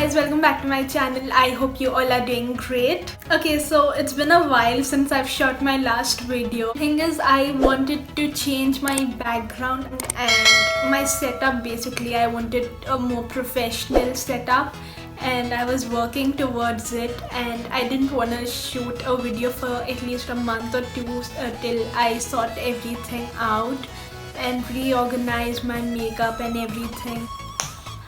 guys, welcome back to my channel. I hope you all are doing great. Okay, so it's been a while since I've shot my last video. Thing is, I wanted to change my background and my setup. Basically, I wanted a more professional setup and I was working towards it, and I didn't want to shoot a video for at least a month or two till I sort everything out and reorganize my makeup and everything.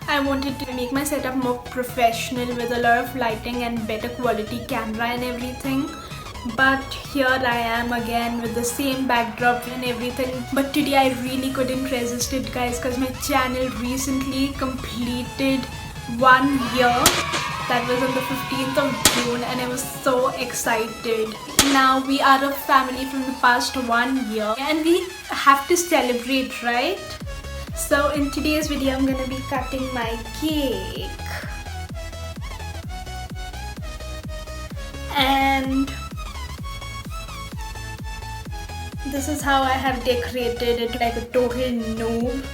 I wanted to make my setup more professional with a lot of lighting and better quality camera and everything. But here I am again with the same backdrop and everything. But today I really couldn't resist it, guys, because my channel recently completed 1 year. That was on the 15th of June and I was so excited. Now we are a family from the past 1 year and we have to celebrate, right? So in today's video, I'm gonna be cutting my cake. And this is how I have decorated it, like a total noob.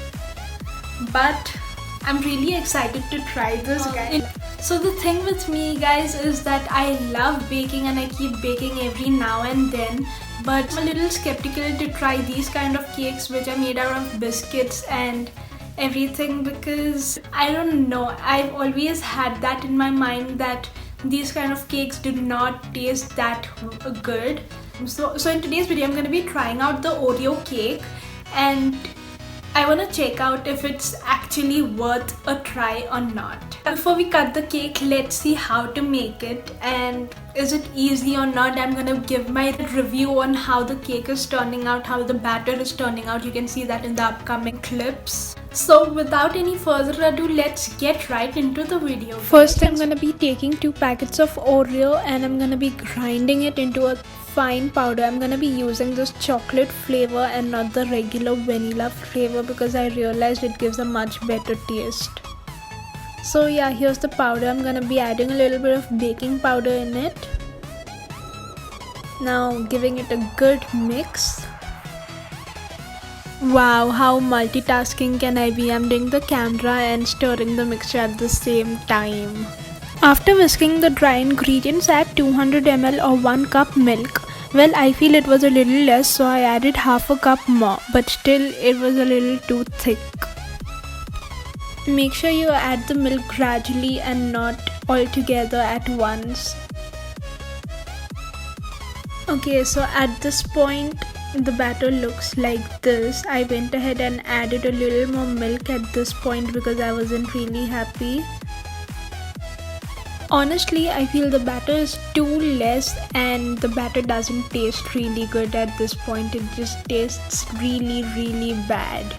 But I'm really excited to try this, guys. So the thing with me, guys, is that I love baking and I keep baking every now and then. But I'm a little skeptical to try these kind of cakes which are made out of biscuits and everything, because I don't know, I've always had that in my mind that these kind of cakes do not taste that good. So in today's video, I'm going to be trying out the Oreo cake and I want to check out if it's actually worth a try or not. Before we cut the cake, let's see how to make it and is it easy or not. I'm gonna give my review on how the cake is turning out, how the batter is turning out. You can see that in the upcoming clips. So without any further ado, let's get right into the video. First, I'm gonna be taking 2 packets of Oreo and I'm gonna be grinding it into a fine powder. I'm gonna be using this chocolate flavor and not the regular vanilla flavor because I realized it gives a much better taste. So yeah, here's the powder. I'm gonna be adding a little bit of baking powder in it. Now giving it a good mix. Wow, how multitasking can I be? I'm doing the camera and stirring the mixture at the same time. After whisking the dry ingredients, add 200 ml or 1 cup milk. Well, I feel it was a little less, so I added half a cup more, but still it was a little too thick. Make sure you add the milk gradually and not all together at once. Okay, so at this point, the batter looks like this. I went ahead and added a little more milk at this point because I wasn't really happy. Honestly, I feel the batter is too less and the batter doesn't taste really good at this point. It just tastes really bad.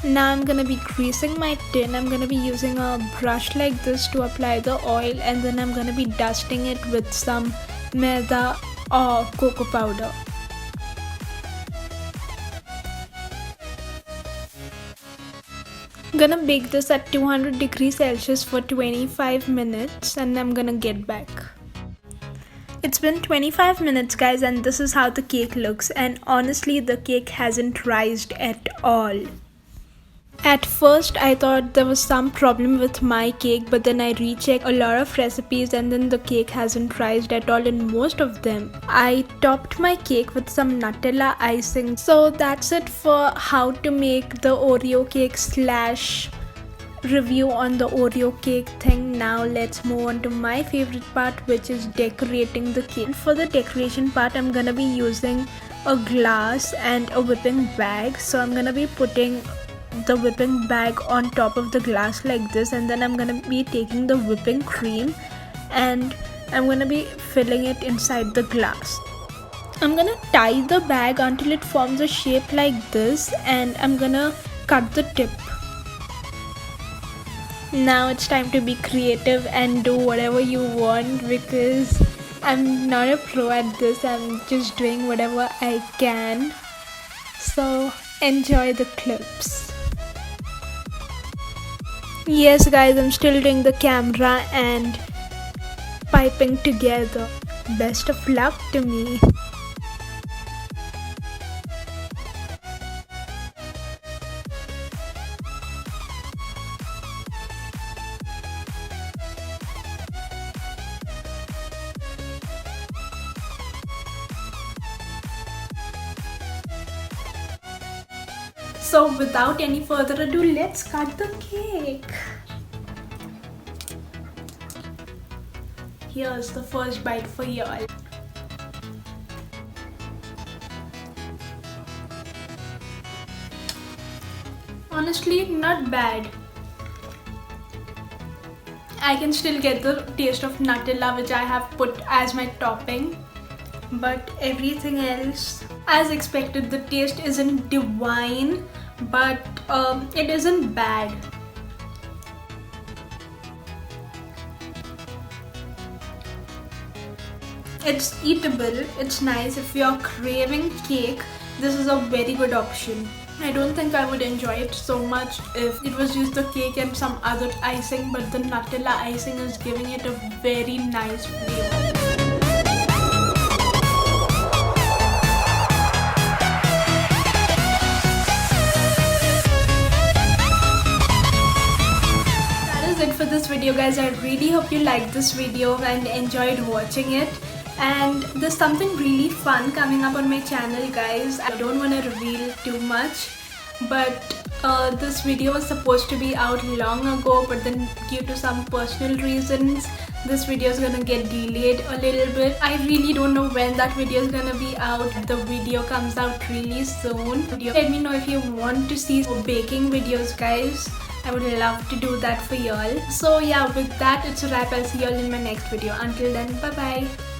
Now I'm gonna be greasing my tin. I'm gonna be using a brush like this to apply the oil and then I'm gonna be dusting it with some maida or cocoa powder. I'm gonna bake this at 200 degrees Celsius for 25 minutes and I'm gonna get back. It's been 25 minutes, guys, and this is how the cake looks, and honestly the cake hasn't rised at all. At first I thought there was some problem with my cake, but then I rechecked a lot of recipes and then the cake hasn't rised at all in most of them. I topped my cake with some Nutella icing. So that's it for how to make the Oreo cake / review on the Oreo cake thing. Now let's move on to my favorite part, which is decorating the cake. For the decoration part, I'm gonna be using a glass and a whipping bag. So I'm gonna be putting the whipping bag on top of the glass like this, and then I'm gonna be taking the whipping cream and I'm gonna be filling it inside the glass. I'm gonna tie the bag until it forms a shape like this and I'm gonna cut the tip. Now it's time to be creative and do whatever you want because I'm not a pro at this. I'm just doing whatever I can. So enjoy the clips. Yes, guys, I'm still doing the camera and piping together. Best of luck to me. So without any further ado, let's cut the cake. Here's the first bite for y'all. Honestly, not bad. I can still get the taste of Nutella, which I have put as my topping, but everything else, as expected, the taste isn't divine, but it isn't bad. It's eatable, it's nice. If you're craving cake, this is a very good option. I don't think I would enjoy it so much if it was just the cake and some other icing, but the Nutella icing is giving it a very nice flavor. For this video, guys, I really hope you liked this video and enjoyed watching it. And there's something really fun coming up on my channel, guys. I don't want to reveal too much, but this video was supposed to be out long ago, but then due to some personal reasons, this video is gonna get delayed a little bit. I really don't know when that video is gonna be out. The video comes out really soon. Let me know if you want to see baking videos, guys. I would love to do that for y'all. So yeah, with that, it's a wrap. I'll see y'all in my next video. Until then, bye bye.